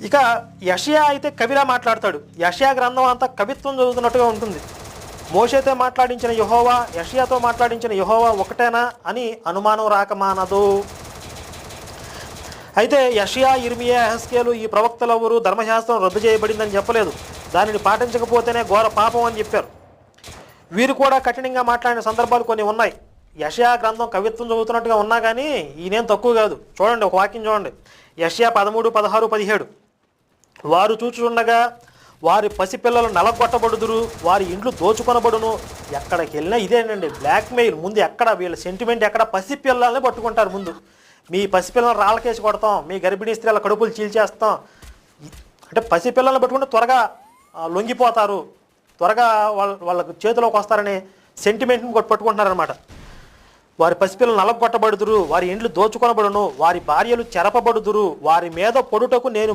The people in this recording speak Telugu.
ఇక యెషయా అయితే కవిలా మాట్లాడతాడు. యెషయా గ్రంథం అంతా కవిత్వం చదువుతున్నట్టుగా ఉంటుంది. మోషేతో మాట్లాడించిన యెహోవా, యెషయాతో మాట్లాడించిన యెహోవా ఒకటేనా అని అనుమానం రాకమానదు. అయితే యెషయా, యిర్మీయా, యెహెజ్కేలు ఈ ప్రవక్తలెవరూ ధర్మశాస్త్రం రద్దు చేయబడిందని చెప్పలేదు. దానిని పాటించకపోతేనే ఘోర పాపం అని చెప్పారు. వీరు కూడా కఠినంగా మాట్లాడిన సందర్భాలు కొన్ని ఉన్నాయి. యెషయా గ్రంథం కవిత్వం చదువుతున్నట్టుగా ఉన్నా కానీ ఈయనేం తక్కువ కాదు. చూడండి, ఒక వాక్యం చూడండి. యెషయా 13, 16, 17. వారు చూచుచుండగా వారి పసిపిల్లలు నలగొట్టబడుదురు, వారి ఇండ్లు దోచుకొనబడును. ఎక్కడికి వెళ్ళినా ఇదేనండి బ్లాక్మెయిల్. ముందు ఎక్కడ వీళ్ళ సెంటిమెంట్ ఎక్కడ, పసిపిల్లల్ని పట్టుకుంటారు ముందు. మీ పసిపిల్లలను రాళ్ళకేసి కొడతాం, మీ గర్భిణీ స్త్రీల కడుపులు చీల్చేస్తాం. అంటే పసిపిల్లల్ని పట్టుకుంటే త్వరగా లొంగిపోతారు, త్వరగా వాళ్ళకు చేతిలోకి వస్తారనే సెంటిమెంట్ని పట్టుకుంటున్నారనమాట. వారి పసిపిల్లలు నలగొట్టబడుదురు, వారి ఇండ్లు దోచుకొనబడును, వారి భార్యలు చెరపబడుదురు, వారి మీద పొడుటకు నేను